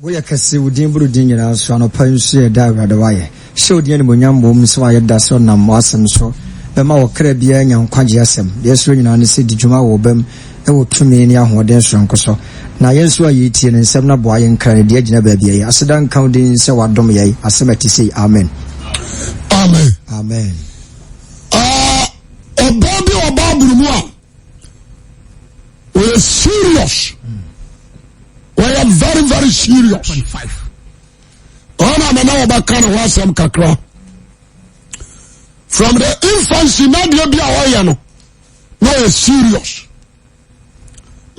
We are Cassie within Brudin and so on a pension diver the wire. Show the enemy yam so I had so nam was and so. The Mao Caribbean and Quanjiasem. Yes, ring on the city Juma will bem. It will 2 million who dance from Coso. Now, yes, we are eating and 7 boy and Canadian baby. As a done counting so what domier, as I say, Amen. Amen. Amen. Bobby or Babu, we are serious. We are very, very serious. From the infancy, not the Biawayano. No, it's serious.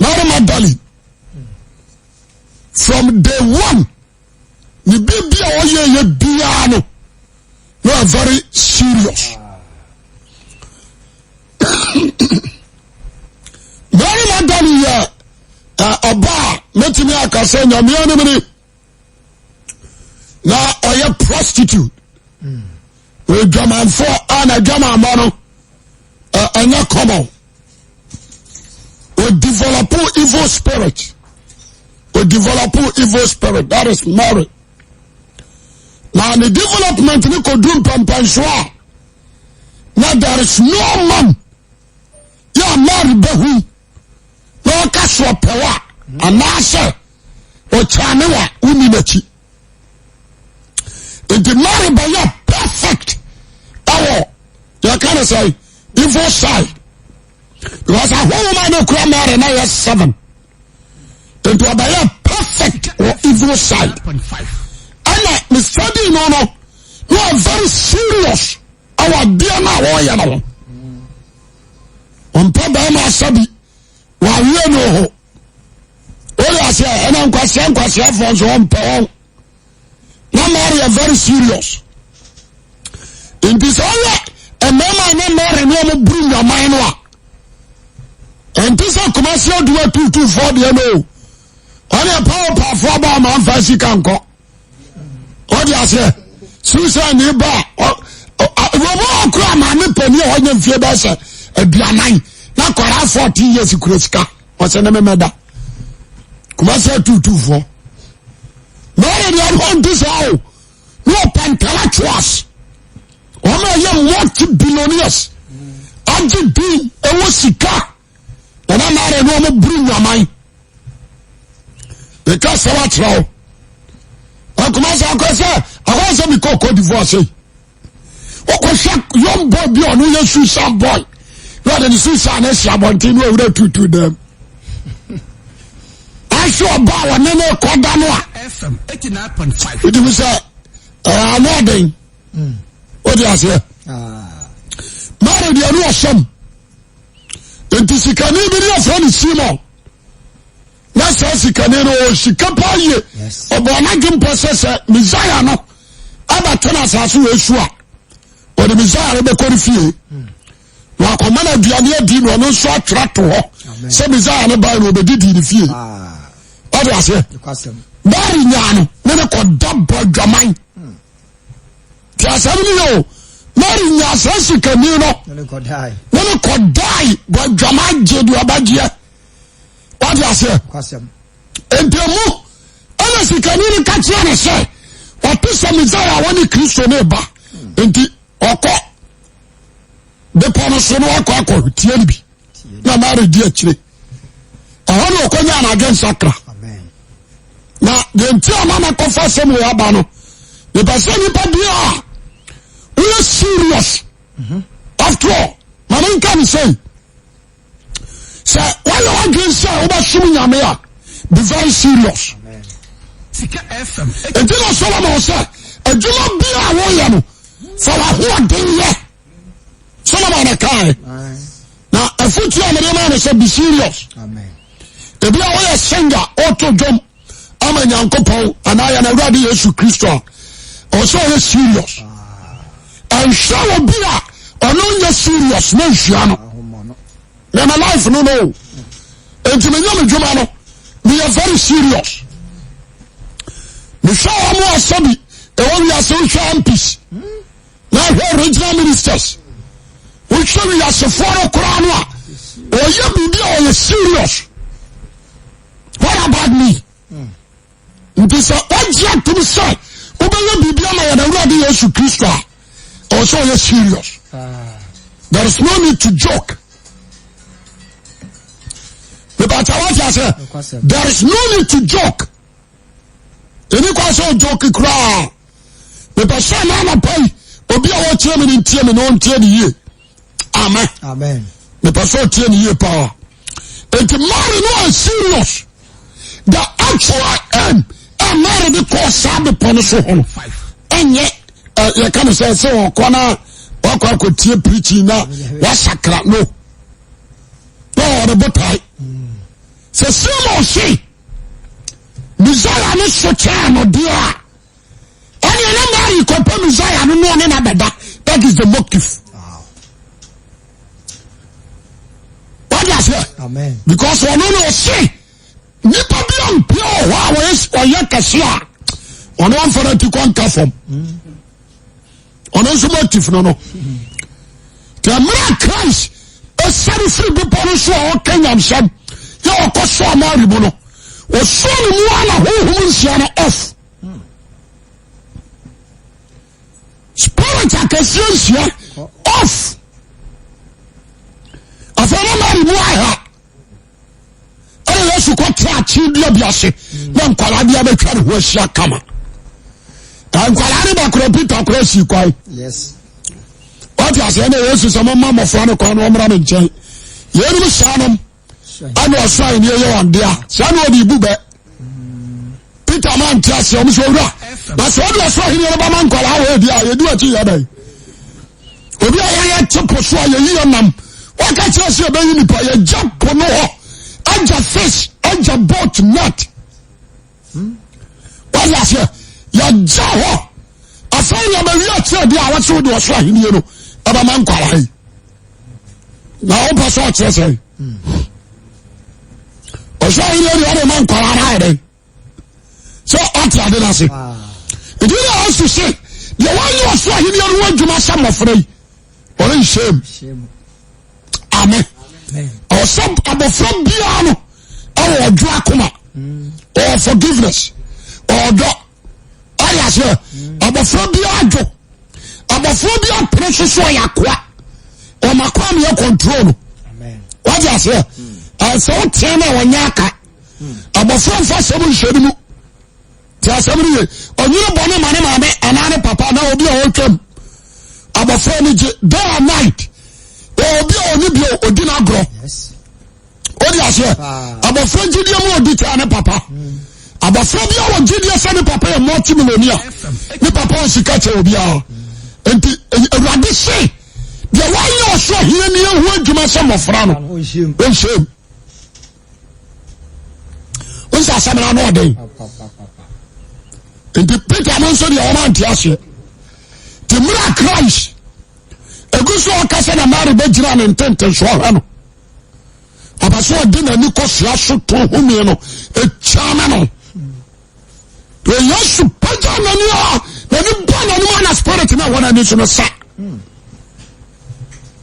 Madam Adali. From day one, the baby Biano. We are very serious. Very Madali, Oba, metimi akase nyame anemini na oye prostitute we jaman for ana jaman mano anya common we develop evil spirit that is married now the development ni ko dum pampanswa now there is no man ya married behu no kaso pewa anase o chanewa unimechi it the marry by your perfect our you can say evil side because a whole man no cry marry now is 7 into by your perfect or evil side and me study no you are very serious our dear na warrior no on papa ma sabi wa we no I say, and I'm question for some power. Now, Mary, very serious. In this area, a man Mary, no bring your mind. And this is commercial do 224 the no. Only a power for about man fancy can go. What do you say? Susan, you bar. Robo cry, my penny, or you feel better. A bianine. Now, quite 40 years, Kuriska. What's the name of that? Kumasa 224. No, they want this all. No intellectuals. Oma ye multi-billionaires. Aji bin, ewo sika. And I'm not a normal bring your mind. Because I watch now. Kumasa, I want to be Cote d'Ivoire, say. Young boy, be on your suicide boy. Rather than suicide, I want to to them. I saw about one name called Danoa. FM 89.5. It was a wedding. What do you say? Married the other son. It is a Canadian friend, Simon. That's as a Canadian, she can't buy you. Or Bonagin possessor, Messiah. No, about Thomas has to assure. Or the Messiah of the Corifee. Now, Commander Diana did no short track to her. Some Messiah never will be did in the field. What do I say? Barry Yano, never called Dub Boy Jamai. Tiasamino, Mary Yassi Camino, never could die, but Jamai Jedu Abadia. What do I say? And Piamu, unless you can even catch you and say, what is some desire when you Christian neighbor, and the Oko, the Ponosono Oko, TNB, no matter dear Chile. I want to come against Sakra. Now, the entire mama confess some way abano. The person we are serious. After all, my can say, why you against say about shooting your mayor? Be very serious. And then Solomon said, and do not be a warrior for who are doing here. Solomon a car. Now, a foot on the man said, be serious. Amen. The be a singer, auto jump. I'm a Yankopon, and I am already Jesus Christ. Also, is serious. And shall be a no serious, no shiano. Then my life, no. And to me, Jumano, we are very serious. We show more Sabi, the one we are social MPs. Now, we're regional ministers. We show we are Sephora Kurana. Or you be serious. What about me? Nti so ogia to me say obenya bibia na yada wura de Yesu Kristo a also you serious. There is no need to joke. But there is no need to joke. Any question joke cry. The person na pay obi a wo tie me ntie me no ntie ni ye. Amen. Amen. The person tie ni ye power. And the marry no is serious. The actual aim and marry the cause sabe pon so hono. Enye you can say so kona wakwa ko tie preaching na wa sakra no. No the botai. Se simo si Messiah no so no dia. Any na you compare Messiah no no na beda. That is the motive. What does it? Amen. Because one no see nipa bi am pure wa is oyekase a one one for to conquer from. On so motive no no. The man Christ is sorry free be pon so o kanyam sham. Yo ko so amari bo no. O so ni mu ala ho nsia no off. Spirit akasia off. Afana mari mu aha. Ele Yesu ko tra chi bia biase. Na nkwala bia be twa ho asia kama. Nkwala ni ba kro Peter kro si kwai. Yes. What you say na Yesu sama mama fo no ko no mra me nchen. Ye ni sanom. Ano asai ni ye wan dia. Sa no di bube. Peter man tiase o so wura. Na so do so hini ba man kwala ho dia ye du achi ya dai. Obi ya chepo so ye yi nam. Waka kire se be yi nipa ye jump no ho. Anja fish, anja boat net. What you say? Ya jaho. Asai ya be wi achi dia wa so do so hini no. Aba man kwala yi. Na o pa so kire se. So you know the man called Harry. So I didn't say. It is also say the one you saw him your word to my son of free. Or in shame. Amen. Or some about from piano or Dracula or forgiveness or I say about from piano about from piano precious or yakwa or my crime control. What I say? So tena wanyaka abofo fa sebu shedimu tia sebu ye onye bone mane mame anane papa na obi o twam abofo ni day and night obi oni bi odi na agro yes odi ase abofo gidie mu odi tia ne papa abofo bi o gidie se ne papa e multimillionaire ne papa o sika che obi a enti ewade se de wanyo so hie ne hu adwuma se mofra no onhyem Unsa samana no dey. Enti Peter man so dey o man tiase. The mira Christ. Eguso okase na mari be gira ne ntenten so ha no. Abaso de na ni kosia so to humi no e chama no. To Yesu paja na ni bona ni man spirit na wona ni so no sa.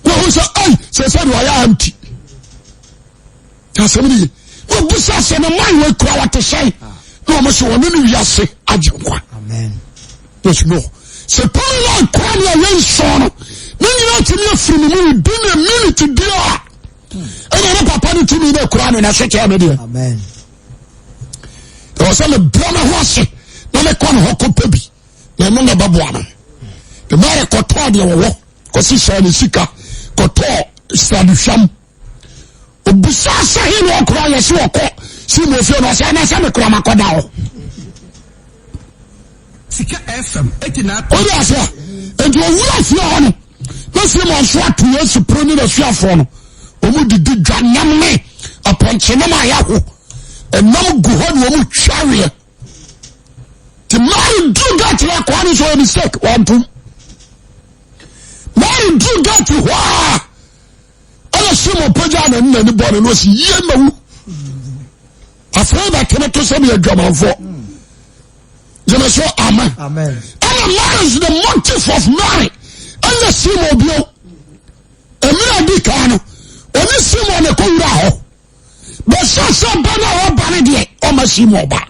No unsa ai se do ya empty. Tasemini obusa se no man we kwa what to say no mo so wonu ni wiase agyenkwa amen yes no se paul kwa ni yen so no ni na timi afiri mu bi na minute dia ene na papa ni timi na kwa no na se kya me dia amen o se le broma hoase na me kwa no hokopa bi na no na baboa no de mare ko to de wo ko si sha ni sika ko to stadusham obusa sahi no okra yesi okọ si mo fi no se na se me kura makoda o Sika FM 89 odi ase enti owura fi ho no no se mo so atu Yesu proni na fi afọ no omu didi dwanam ne aponche no ma ya ho enam gu ho no omu tware the man do that like one is a mistake one two man do that why ala simo paja na ni bone no si ye mawu afra ba kene to se be adwamanfo you say amen amen and marriage is the motive of marriage ala simo bio emira di kanu oni simo ne ko wura ho be so bana ho bana de o ma simo ba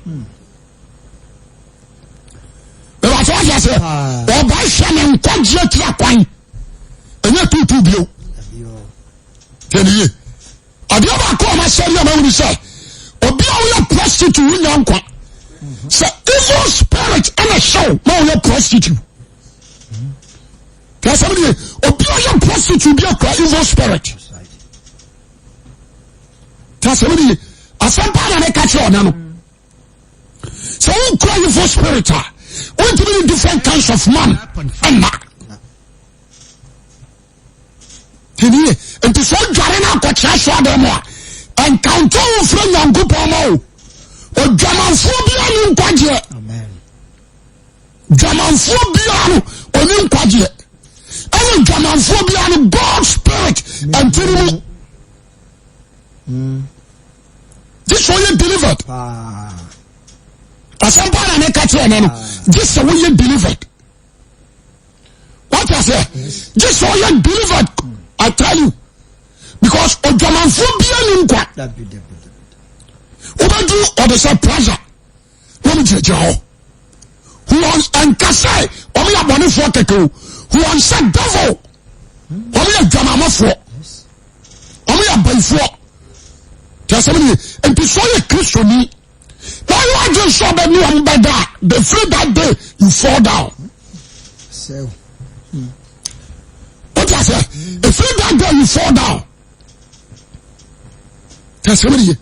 say oba hwe ne nkwaje tira kwan enya tutu bio teniye adia ba ko ma say na ma say obi a wo prostitute wo nya nkwa say evil spirit and a show ma wo prostitute somebody obi a prostitute be a evil spirit somebody asampa na catch you na no so who call evil spirit want to be different kinds of man and man tini and to so jare na ko cha so dem and count on from Yankopon o jamanfo bia ni nkwaje amen jamanfo bia no oni nkwaje and jamanfo bia no God spirit and tini this way you delivered asampa na me catch you no this way you delivered what I say this way you delivered I tell you because ojamanfo bia ni nkwa Ubadu or the surprise. Woman Jeho. Who wants and Kasai, only a bonnet for Keko, who wants said devil, only a Jamama for, only a bay for. Tell somebody, and to show you Christian. Now you just saw the new one by that, the free that day, you fall down. So, what I say, the free that day, you fall down. Tell somebody,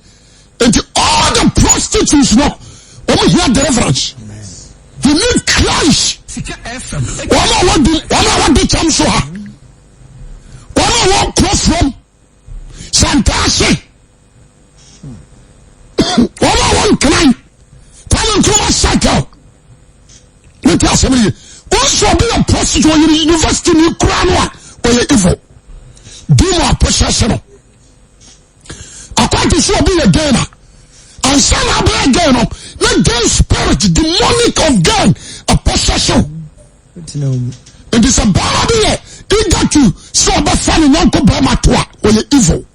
and all the prostitutes know we hear deliverance. You need Christ. One the chance to her. One cross from Santasi. One climb. Come to a cycle. Let us somebody also be a prostitute in the university in Ukraine or you're evil. Do more possession. According to be a gainer. And some are a gainer. Let gain spirit, demonic of gain, a possession. It is a bad idea. It got you so about finding Uncle Brahma or you're evil.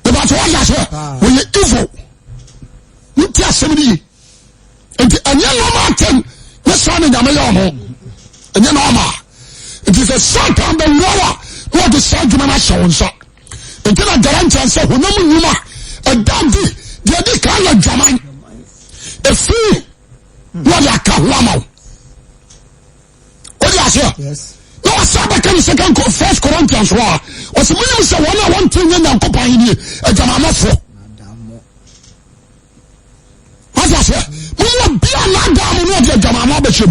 That's what I say. When you're evil, you tell somebody. And you're no mountain, you're sounding a million. And you're normal. It is a Satan, the lower, what the Satan shows up. Until I guarantee and say, who know you a daddy, the other kind of German, a free, what you can lamo. What do you say? Yes. No, I said I can second First Corinthians war. Was the minimum say 1 thing in the company, a German for. What I say? We will be a land down in the German bishop.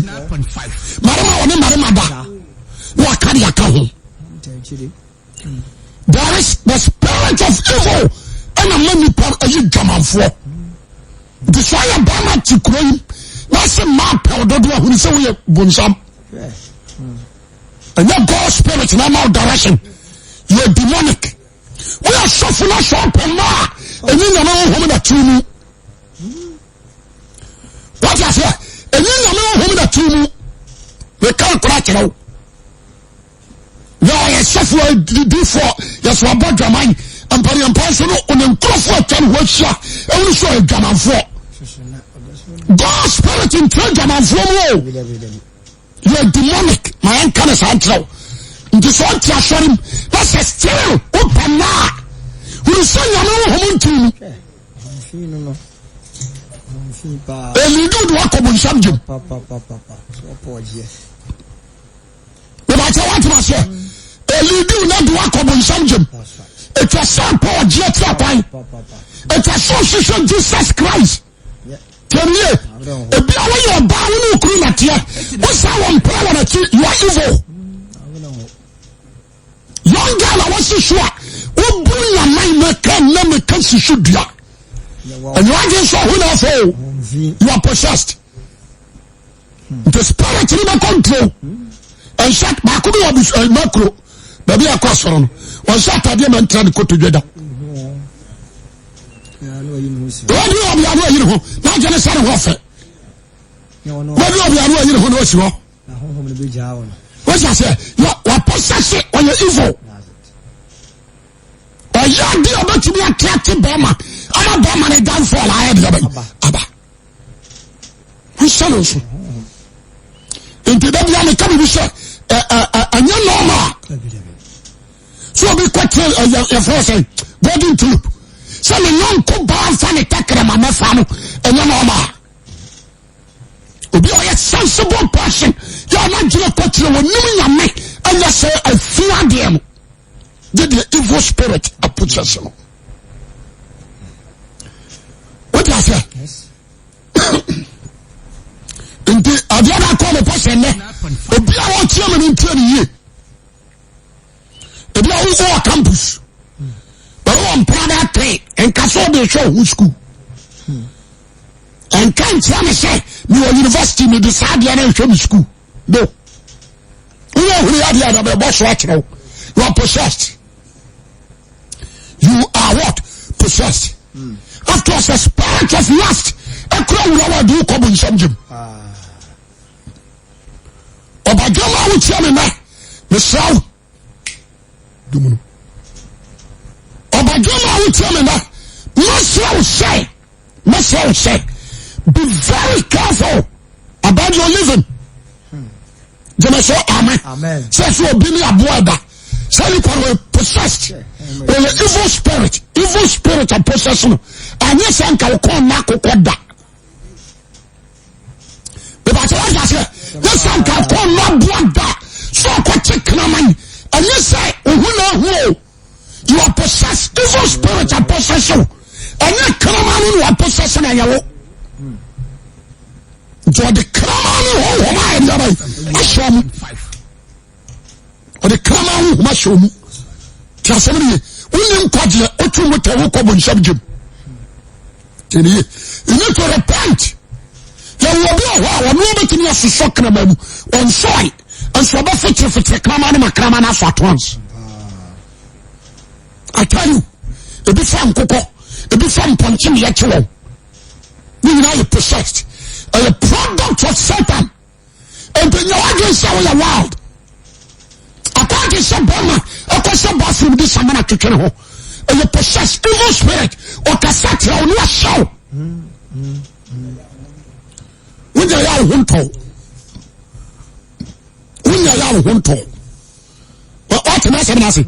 Marama, what can you come? There is the spirit of evil and a many part of you German for. The fire banner to cream. That's a map of the one who say we are Bunsam. And that God's spirit in our direction. You are demonic. We are suffering a short and more. And you know whom that you what I say? And you know whom that you we can't crack it out. No, yes, suffer do for yes, what about your mind and Parian Personal on the Crawford and Workshop and we saw a German for God's spirit in German for you are demonic, my uncle is outlaw. It is what you are showing. That's a still open now. Who is saying you know whom to and you do what come on something. But I want to say. You do not work on something. It's a sample jet line. It's a social Jesus Christ. Tell me, if you are bound to create here, what's our power that you are evil? Young girl, I was so sure. Who bring your mind can never catch you should be. And you are just so who you are possessed. The spirit in the control. And shut back to macro. Baby across from on Saturday man trying to go together. What do you have you know? Not just a warfare. What do you have you know? What's I say? You are possessed when you're evil. Or you are about to be a captain bomber. I'm a bomber and a downfall. I had Abba. Who says into that young coming say a young normal. So be quite your first say golden tulip. So the young cook bar fan take them a mafano and young normal. Be a sensible person. You are not just what you will know me and you say I fear them. Did the evil spirit a possession? What I say? Yes. Indeed, I did not call a person there. The Bible chairman in 20 years. The Bible campus. But on Prada Trade and Castle show who school. And can't tell me say, you are university, me decide you are from school. No. You know who you are the other boss right now. You are possessed. You are what? Possessed. After a spirit of lust, a crown will do come in some gym. Obajama will tell me now, the sound. Obajama will tell me now, Must say, be very careful about your living. Say amen. Amen. Says you be a boy that. Say you can possessed with an evil spirit of possession. And yes, I can call Marco Koda. But I say, yes, I can call Marco. So I can check Naman. And you say, who you are possessed, evil spirit of possession. And you come on, possession and you. So the Kraman I show me. Or the Kraman who show me. Somebody, William Quadler, Otu with a walk on subject. You need to repent. There will be a while, a moment in your suction on soil, and so about for the Kraman at once. I tell you, it be from Coco, it be from punching yet you know. You know you're possessed. A product of Satan. And then you are against our world. According to Sabama, a question bathroom this summer to kill her. And you possess evil spirit or cassette on your show. When you are hunto. What can I say?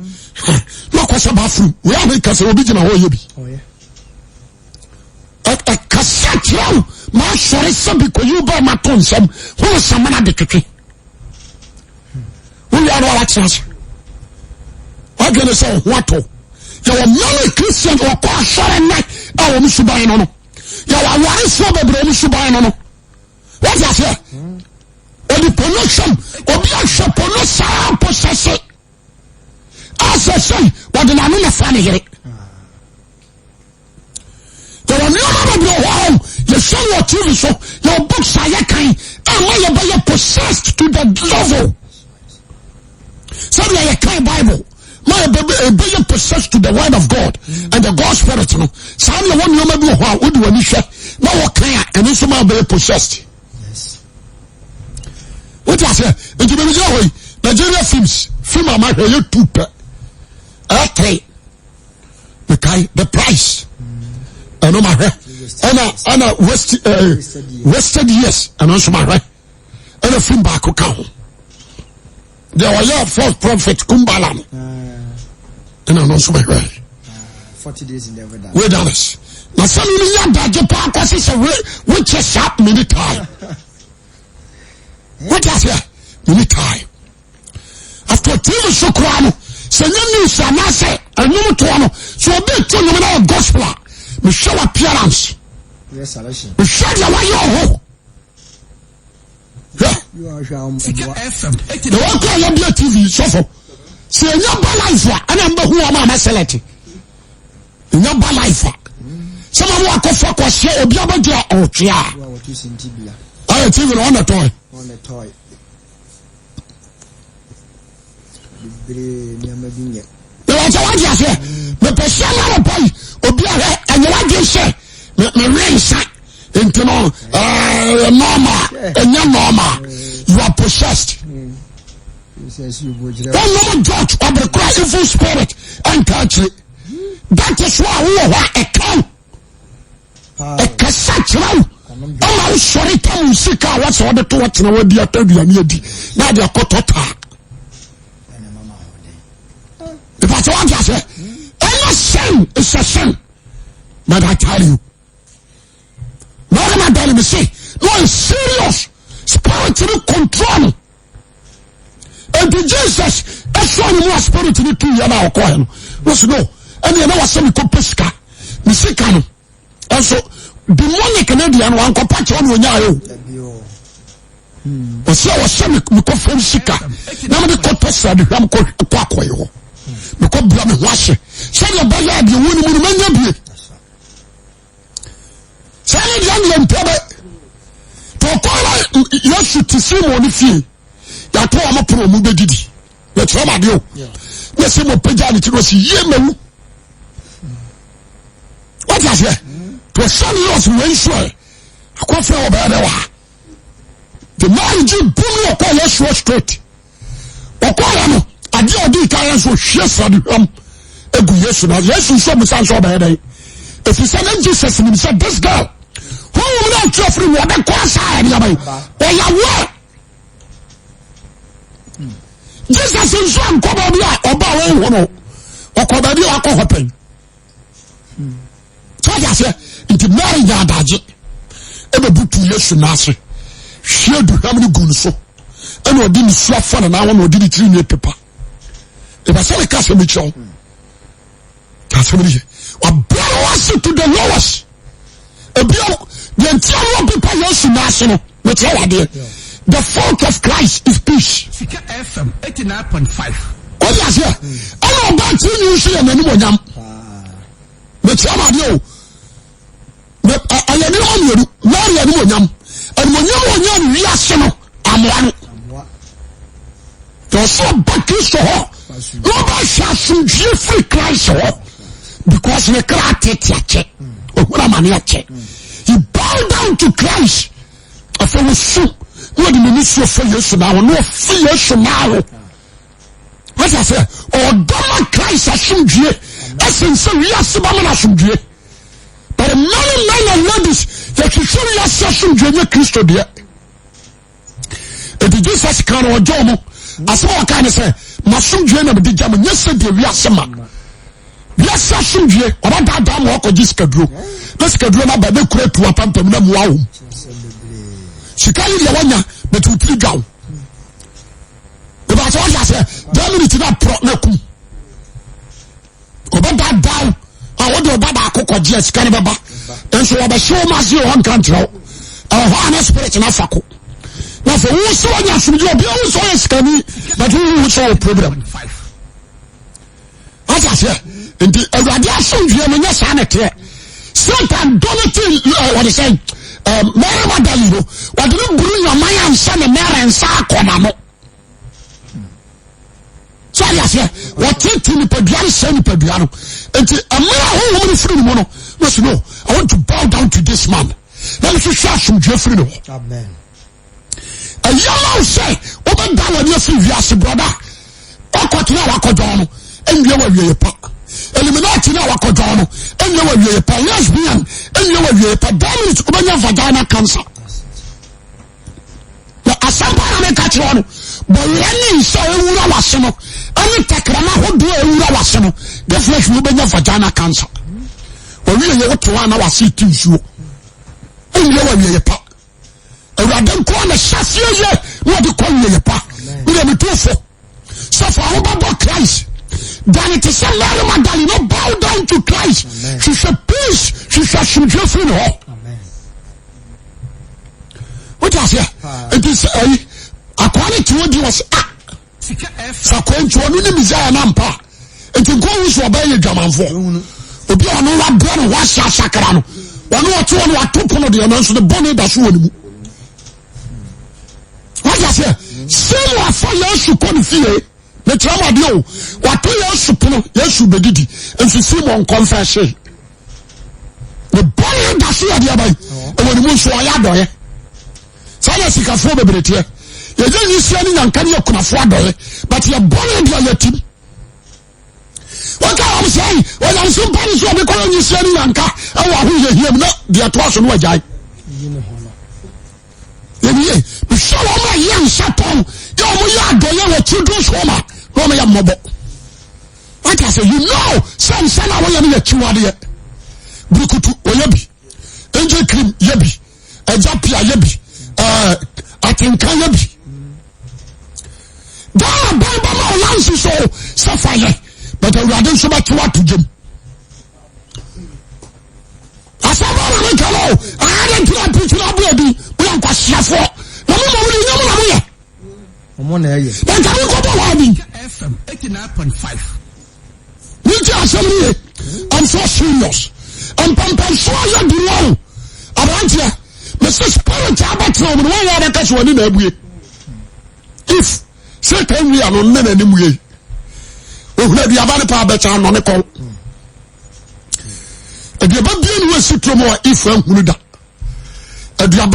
No question bathroom. We are making a original whole year. A cassette. Ma sorry some because you buy my ton some who is some man the kiki. Who you are all access. What can I say? What? You are not a Christian or sorry night. I will buy no. You are one so baby buy no. What is that? Or the pollution or the possession. As I say, what the man funny here. There are no your home. You show your TV show, your books are kind, and why you possessed to the level. Some like a kind Bible. My baby possessed to the word of God and the God's spirit. Some you want you maybe how would you share? No kind and this man be possessed. Yes. What I say? It will be Nigeria films. Film am I you two per. The price. I know my hair. And wasted years. And also my hair. And a film back account. There were your false prophet Kumbalan. And I also my hair. 40 days in the wilderness. Wilderness. Now some of you that Japan causes a which is sharp many time. What is here? Many time. After TV show crown, say no news and I say and no to so a bit to the gospel. We show appearance. Yes, we show you why you're you are the one call your TV suffer. Say your life and I'm who am I selecting. In your life. Some of what could for share a blabber or tria. I TV on the toy. On the toy. The person boy and you want to say me race into normal and not normal. You are possessed. Don't know judge of the Christ evil spirit and touch it. That is why we are a count. A cassette now. Oh, sorry tam sika what's all the to what na wadi ataduane adi na de akotota if I want to say any sin is a sin but I tell you no matter me say no is serious spiritual control and Jesus that's why you are spiritually to you now call him was no and you know what some pesca me sika no and so demonic Canadian one ko patch on wonya yo o se o se me ko fam sika na me ko pesa de hwam ko akoyo me ko bia me hwahye se le ba ya de woni mu manya bie se le de am mpebe to ko la yesu tisimo ni fie ya to am pro mu bedidi ya troma de o ya se mo peja ni ti no si ye mewu what is it to some years when sure akwa fe obere wa the man ji bumi okwa yesu straight okwa no ade odi kan so hwe sadu am egu yesu na yesu so musan so obere if you say Jesus him said this girl who will not free me the cross side ya bai o ya wa Jesus so am ko ba bia oba wo no okoba bia akọ hopen so ya say nti marriage adaje ebe butu yesu nase hwe duham ni gun so ene odi ni suafo na won odi ni tiri ni pepa e ba se ka se mi chon ka se mi o blow us to the lowest e bio the entire people yesu nase no with what dey the fault of Christ is peace Sika FM 89.5 o ya se ene ba ti ni so ya nani mo nyam with what dey ayani onyeru mari ani monyam onyam wi ase no amwano to so bakristo ho no ba shasundie free Christ ho because we cry tete ohura mane ache he bow down to Christ after we so no the ministry for yesu na no free yesu na what I say o dama Christ asundie essence wi ase ba na asundie. But many men and ladies, they can show you a session during Christo dear. If Jesus can or Jomo, as all kind of say, Masum Jane of the German, yesterday we are summer. Yes, session J, or that damn walk or this schedule. This schedule by the crate to a phantom. Wow. She can't leave the one, but to 3 down. If I told you, I said, damn it, not pro no. About that down. I want to baba akoko Jesus kan baba and so oba show mazi on country ho spirit na fako na for who so anya sumje obi who so eskani but who so problem what I say in the awade asundwe no nya sa na te Satan donate what they say Mary Magdalene what do buru your man ansa na Mary ansa akona no so I say what tini peduan send peduan and amara who free mono must know I want to bow down to this man let me show some Jeffrey no amen a yellow say open down when you see vias brother okotuna wakodono enye wa wie pa eliminate na wakodono enye wa wie pa lesbian enye wa wie pa damage obanya vagina cancer na asamba na catch one but when so ewura wase no ani takrama hodo ewura wase no the flesh will obanya vagina cancer owi ye woto na wase tinsuo enye wa wie pa awurade ko na hyasie ye wo de ko wie pa we me tofo so for about Christ then it is a Mary Magdalene no bow down to Christ. Amen. She said peace she said she just free her. Amen. What I say it is according to what he was so going to any Messiah nampa it go who obey the German obi ono wa bro wa sakra no ono oto ono atopo no de no so the bone da so woni mu what I say say wa for yesu kon fie the trauma dio what yesu pono yesu bedidi enso Simon confess the bone da so ya bai e woni mu so ya doye say sika fo bebrete ye je yisia ni nyankane yakunafo adoye but ye bone dia yatim. What I'm saying, when I'm somebody so because you say Yanka, I want to hear him, no, the attraction was I. young Satan, you are children's home. Roma Mobo. What I say, you know, some son away in the Chiwadia. Bukutu, Oyabi. Angel cream, Yabi. Ajapia, Yabi. Atinka, Yabi. Baba, Lancy, so, Sapphire. But I rather so much what to them. I said, I didn't try to preach our baby. We are quite sure. FM 89.5. I'm so serious. I'm so you around here. Mr. Spirit, I'm not if Satan we are on men anyway. We have the Avana Power better on the call. If you have been with Citromo, if I'm Huda, if you have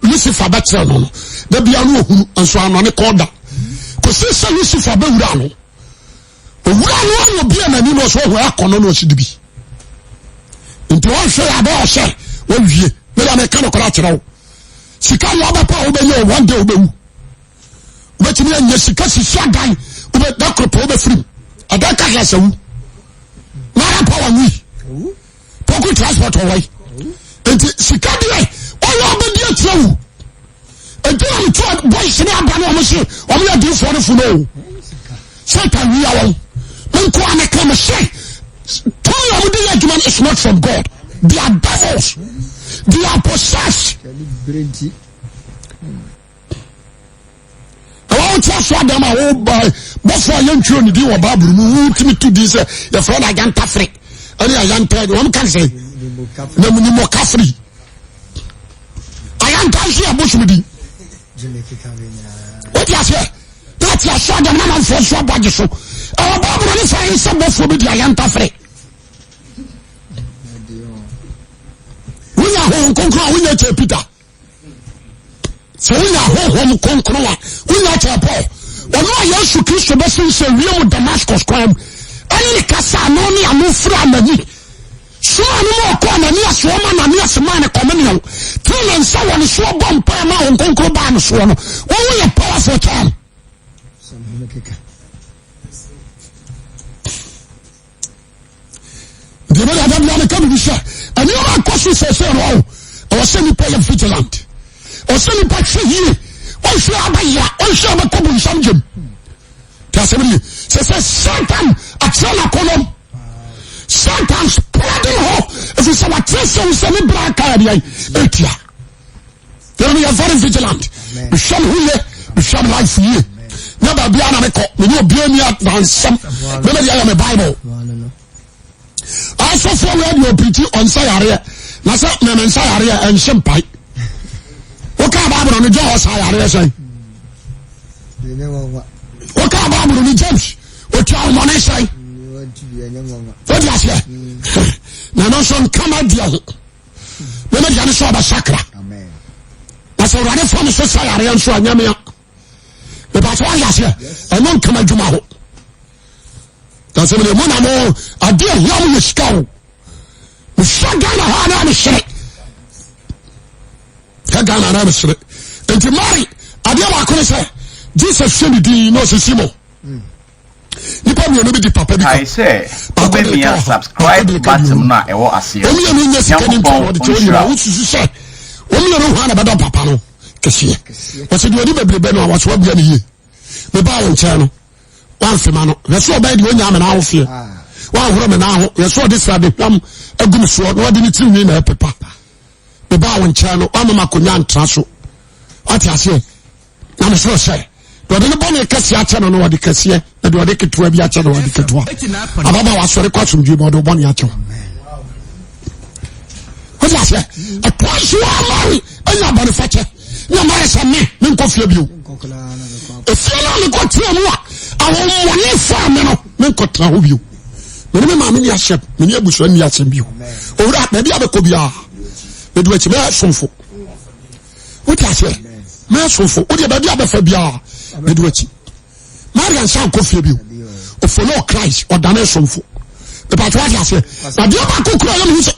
Lucifer better on the Biano and so on the corner. Because Sister Lucifer Bewrano. One will be an animal so where I can be. Into one say about say, well, ye, they are a kind of collateral. She can't have a power over one day. But me and Jessica, she shut down over that crop over free. A dark has a not power we. Pocket transport away. And she can't do it. All over the true. And then I'm trying boys in our machine. All we are doing for the full. Satan, we are. It's not from God. They are devils. They are possessed. I won't tell them I won't buy. Before young children do a Bible, who me to this, your friend I can't free. Only I can't tell you, one can say, no more caffrey. I can't tell you a bush with you. What you say? That's your son, the man for sure body so. Our Bible is saying something for me, I can't free. We are home, conqueror, we are Peter. So we are home, conqueror, we are Paul. When I used to kiss the best in real Damascus crime, any Casa, no near no from me. So no more corner near Swaman and near Samana Communion. Tell and someone is so bomb Pama and conquer Banswan. What we are powerful time? The way I don't come to say, and you are question says, oh, or send me pay a vigilant. Or send me back here. Or shall I shall I come in some gym? Tassimony says, Satan, a China column. Satan spreading hope. If it's our test, we send me black area. Then we are very vigilant. We shall hear, we shall life here. Never be an record. We will be me at some. Maybe I am a Bible. Also for where you preach on Sayare, Nasa Memen Sayare and Shempai. What kind of Bible on the jaw Sayare say? What kind of Bible on the James? What your money say? What you say? Now, son come out there. Maybe you saw the Sakra. That's a rather from Sayare and so on Yamia. The Batwa Yasia, and non come out Jumaho. That's a monamo, a dear young skull. We shut down a hard on the shit. Cut down an answer. And to marry, I dear I couldn't say, Jesus should be no Simo. You probably will be the papa. I say, subscribe button now. I will ask you. Only a minute, which is say, only a one about Papa. Cassia. What's it doing? Maybe what's what we the Bow channel. One female, that's so bad when I'm an hour here. One woman now, you saw this rabbit, a good sword, what did it mean, a papa? The Bowen channel, I'm a Makunyan Trasso. What I say? I'm so say. But in the bonnet Cassia channel, no, the Cassia, and do I take it to a channel or the Catua? Ababa was for the question, you bought a one yacho. What I say? A price you are married, and your manufacturer. No matter some me, no coffee of you. If you only got to what? I will only farm, no cotta of you. Remember, many a ship, many a bush, and yats and you. Or that maybe I could be a. But which may have some for. What I say? Master for what you have for Bia, with which Marian shall coffee of you. Or follow Christ or donation for. But what I say, now the other cook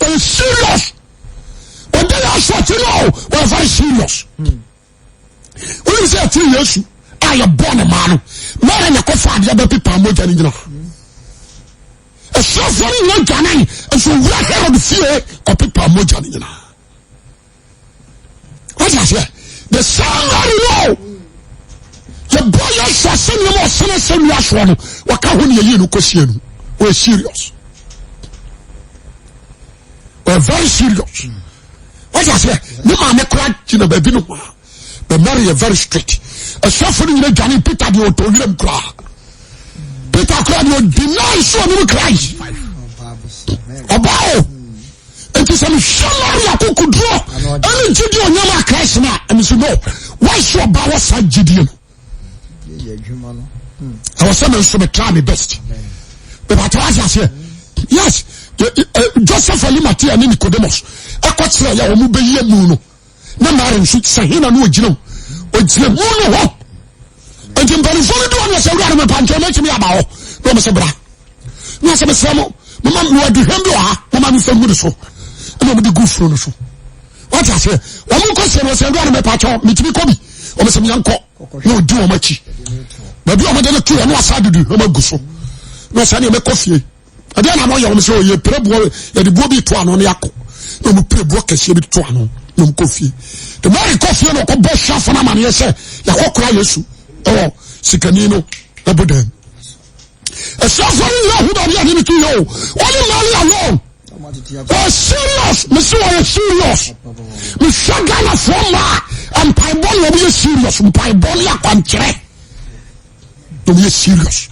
is serious. When they are short, you know, we're very serious. When you say 3 years, I am born a man. Man, I can the other people more than you. A suffering no Johnny, and so we are the fear of people more than you. What I say? The somebody know. The boy is a senior one. What can you question? We're serious. We're very serious. What I say? No man, crack in a baby. The Mary are very strict. A suffering no Johnny Peter, you told them cry. Peter cried, you deny so many Christ. About it is a shallow could draw. Only Gideon, no Christ now. And you say, no, why so about what's that Gideon? I was saying, so try me best. But I say, yes, Joseph Alimati and Nicodemus. I could say, I will be here, Muno. No matter, should say, him and no Gino. Or Gino. And then very fully doing us around my pantomime to me about Mama Bra. Yes, I'm a Samo. Mamma, you are the Hembo, Mamma, from Musso. And I'm the good from the show. What I say? One question was around my patch, me to be Kobe, or some young cock. No, do much. But you are the two and what's I do, Mamma Gusso. No, Sunny, make coffee. And then I know you're so you're probably the Bobby Tuan on Yako. No, pre broke a shade Tuano, no coffee. The more coffee, no, go shop for my yes, you walk cry you. Oh, Sicanino, Abudan. A suffering who don't get to you. Only money alone. Oh, serious, Monsieur, serious. Monsieur Gana Foma and Pibon will be serious. Pibonia country. To be serious.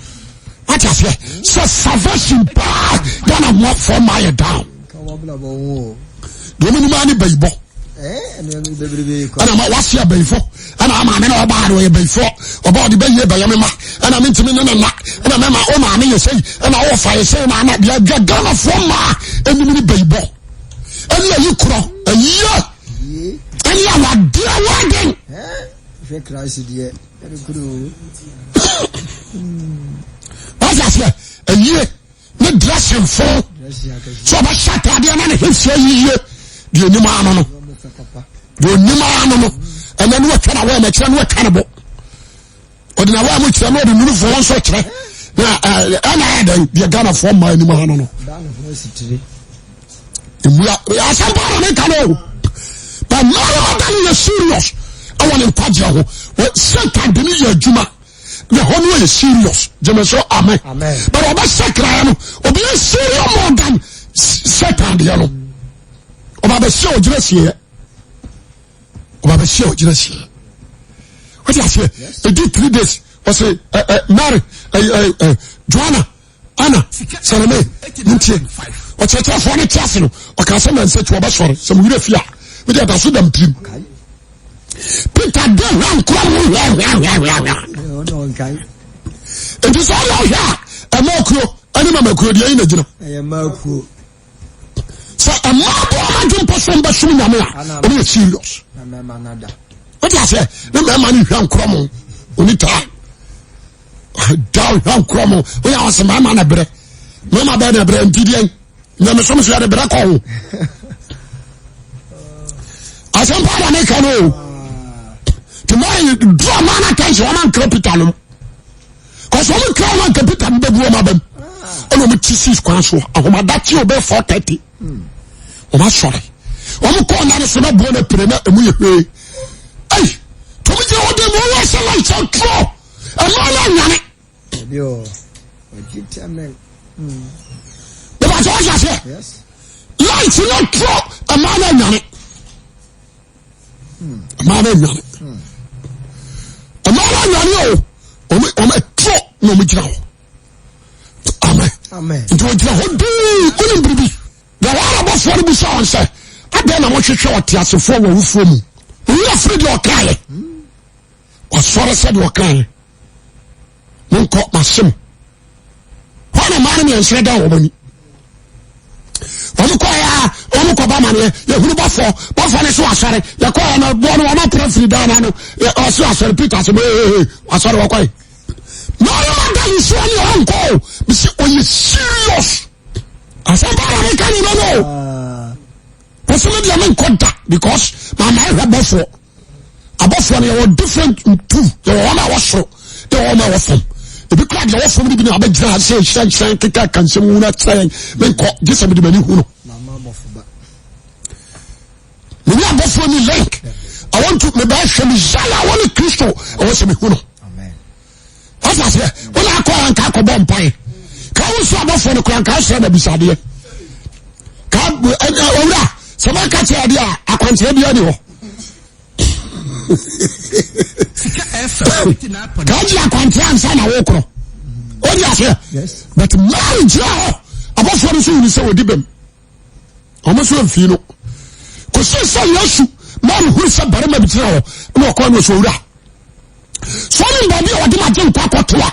What I say? So salvation power. Gonna walk for my down. Do you money, baby? And I'm what's your before, and I'm a bad before, about the baby by Yamima, and I'm into me and I'm my own army, you say, and I offer, say, I'm not be a gun from my enemy baby. And you crow, and you, and you are dear wagon. If Christ, dear, what's that? A year, the dressing for so much shut out the man, he'll say, you new man. You know, and then what can I wear? Next time, what cannibal? Or the way which I know the new for one such. And I had the gun of form my new man. We are somebody can know. But now I'm serious. I want to touch you. What Satan didn't hear Juma. The whole way is serious. Jemeso, amen. But I was sacred. Or be serious more than Satan, you know. Or the show just here. What I say? They did 3 days. I say, Mary, Joanna, Anna, Salome, Mintie. What's a tough one? It's asking. I can't send and say to a sorry. Some good fear. We have a Sudan team. Peter, it is all out here. A more animal could you in a more so a more person, but soon I'm not serious. What I say? No man, young crumble. Only time. Down, young crumble. We are some man a bread. No, my bed, a bread, TDN. Never so much at a black hole. I some part I make a know. Tomorrow, you draw man attention on capital. Because when you cry on capital, the woman, oh, no, TC's council. Oh, my that's your bed 4:30. Oh, my sorry. I'm calling on us not born a premier and we hey, to me, you want them all as a light so true. I'm not it. Yo, but that's all I say. Yes. Lights are not true. I'm not it. I'm not it. I'm not I'm a true. No, me now. Amen. It was the whole day. The one about 40 bushons, sir. I don't want you to show what you have to follow from me. We are afraid you're crying. Or so I said you're crying. Don't call my sim. When a man and said down over me. I'm Obama, you're who buffer, buffer is what sorry. You're calling a born or not preferred down. I saw Peter. I saw the way. No, you see on your uncle. Are you serious? I said, I can't even know. Personally, I'm in contact because my mind had before. abofo no you different two you one a wasoro you one a wafom ebi kra de wafom ni bi na abegina say shan keka kansem hu na tren menko gese me de mani hu no mama abofo ba me abofo ni link I want to me ba hwe me jala woni Kristo I want me hu no amen what I say when I call anka ko bom pai ka wo so abofo no kran ka hwe na bisade ka owura so ma ka che ade a akwante bia ni ho kaji akwante ansa na wokro odi ase but marriage abofo no so ni se odi bem omo so mfi no ko se yesu man hu se bare ma bitira ho na ko no so wura so ni ba bi odi ma je nkwa kwato a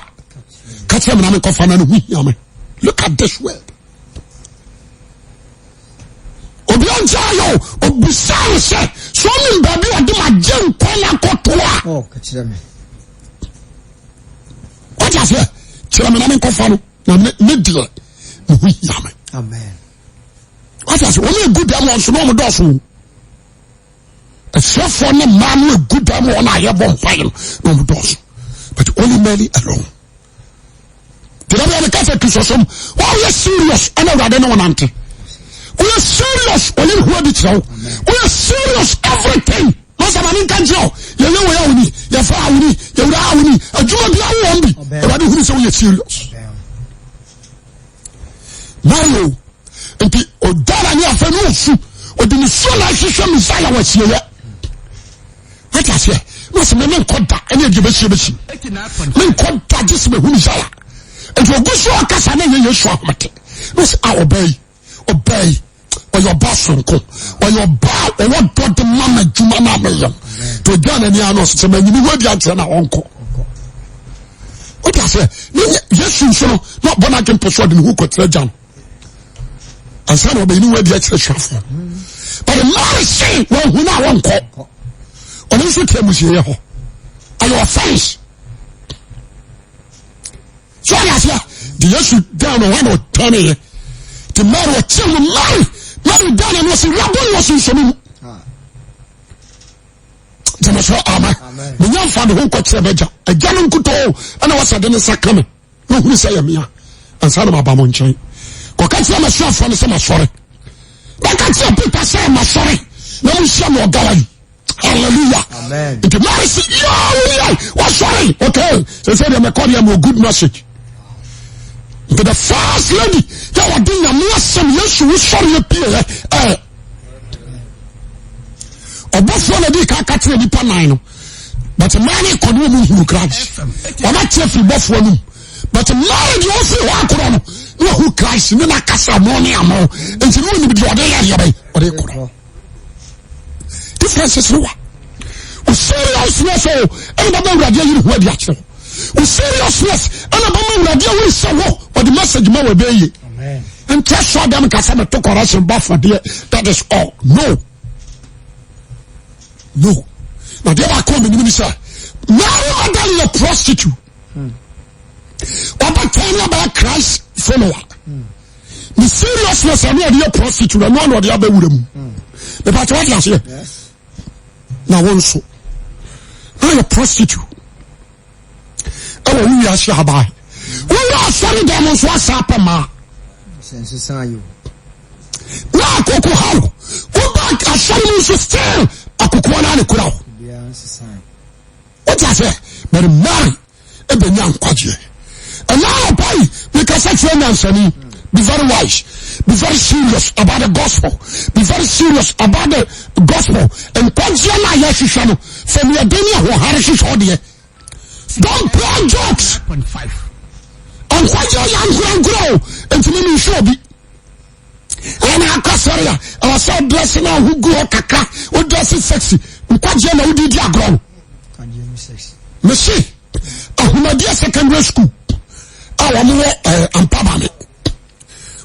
ka che na me ko fa na no hu yame look at this world obi onjayo obusai se so ni ba bi odi ma je nkwa na kwato a oh ka kire me what I say kire me na me ko fa no na me deal hu yame amen what I say only good am on so no mo do so for no man with good time on I have on fire no does but only merely alone. Did I ever catch to some? Oh, you're serious. I know that I don't want to. We are serious. Only who did so. We are serious. Everything. Most of them can show. You know where we need. You're far we need. You're down we need. A Juma won't be. Everybody who is so serious. Mario. And the Odara near Fenu. Or the Sola Messiah was here. What I say? Most men contact any of the men contact this me who is all. And you go so Casana, you shop mate. Must I obey, or your boss or your bar, or what brought the mama Jumana million to John and Yanos to make you know the answer now, uncle. What I say? Yes, you should not born again persuading who could tell John. And some of the new way the extra shuffle. But the man say, well, who now won't call. On this weekend, are you offense? So I say, the issue down on 1 or 10 years. The man will tell you, marry down and was a rabbi was in some. Amen. The young father who got Sabaja, a Janan Kuto, and I was a Dennis coming. No, who say me, and son of Abamon chain. Cocatia myself from the summer, sorry. I can't say people say, I'm sorry. No, we shall not gallery. Hallelujah. Amen. The mercy, what's sorry? Okay. They said I'm a good message. But the first lady, you are doing a more some yes, you sorry appear. Or both one of the Kakati the Panino. But a man could move who cries. Or not cheerful both one. But a man you also walk no who cries in the Casa Monia more. And you will be your day or they could. Difference is lower. We seriousness, and about radio who are actual. We seriousness, and about radio we so or the message more obey. Amen. And trust for them Casama to correction buffer dear. That is all. No. Now they are coming in minister. Now than a prostitute. Or tell you about Christ follower. The seriousness and the prostitute and one or the other with them. The part what you say. Yes. Now also, now you're a prostitute. Oh, we are Shabai. We are sorry, demons. What's up, ma? Sense you. Now, Coco, how? Go back, I shall lose the still. A Cocoana, the crowd. What I say? But marry a Benyan Quadri. And now, boy, because I train answer be very wise. Be very serious about the gospel. Be very serious about the gospel. And Quadriana Yashishano, from your Dania who Harris Audio. Don't play jokes. And why you're young grow and to me show be. And I Casaria, I was so blessed now who go kaka, who dresses sexy. Quadriana who did your grow. Messi, a dear secondary school. Our more and Pabame.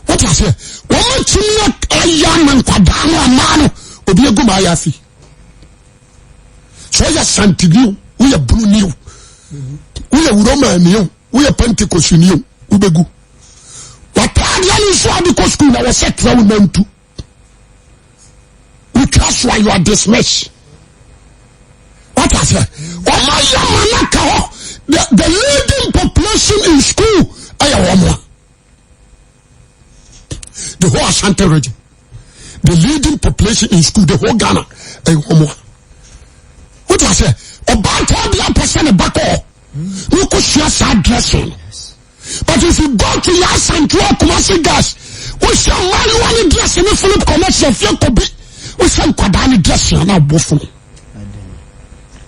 What I say? One to a young and Padana man will be a good Mayafi. So you're Santiglu, we are Blue New, we are Roman New, we are Pentecost New, Ubegu. What I saw because school I was set for them too. Because why you are dismissed. What I that's it. The leading population in school, the whole Ashanti region. The leading population in school, the whole Ghana, what I say? About 100% back all. You could share side dressing. But if you go to your Central Kumasi gas, we shall manually dress in a full commercial field to be. We shall Kwadani dressing and our buffalo.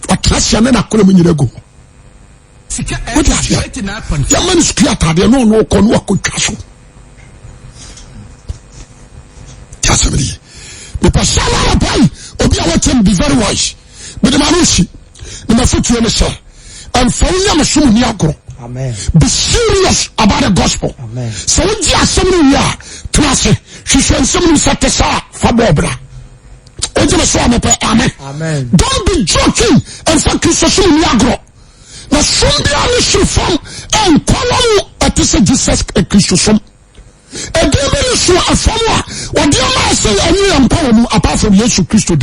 What dress you men are calling you go? What is that? Your man is clear, they no con work with castle. Casamity. Because some pay, Obia watching be very wise. But the Manushi, the Mafutu and the sir, and for them, assume Niagro. Amen. Be serious about the gospel. Amen. So we just somebody here to us. She said somebody said to say for Bobra. Amen. Don't be joking and for Christus Niagro. Now somebody should from and call at this Jesus Christus. And they will show a follower. What do you say? I am power apart from Jesus Christ.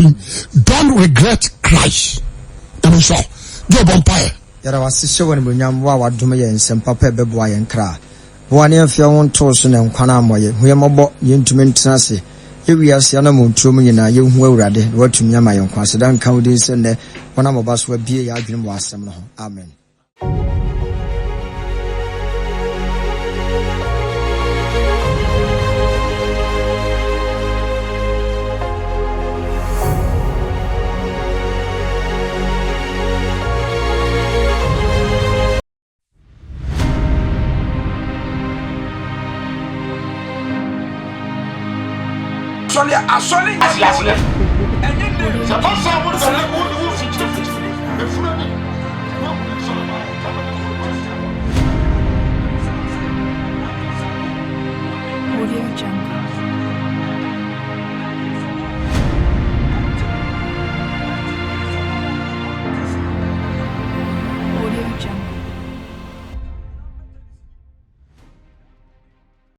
Don't regret Christ. And we saw Job Empire. Yara wasise woni munyam wa wadome ye nsem papa beboa ye nkra bo ne afia won to so ne nkwana amoye hu ye mobo ye ntumi ntena se ye wiase na montuo mu nyina ye hu awurade watumi ama ye nkwa se dan kan wodi se ne wona moba so abie ya adwene mo asem no ho amen. Asole. C'est pas ça, vous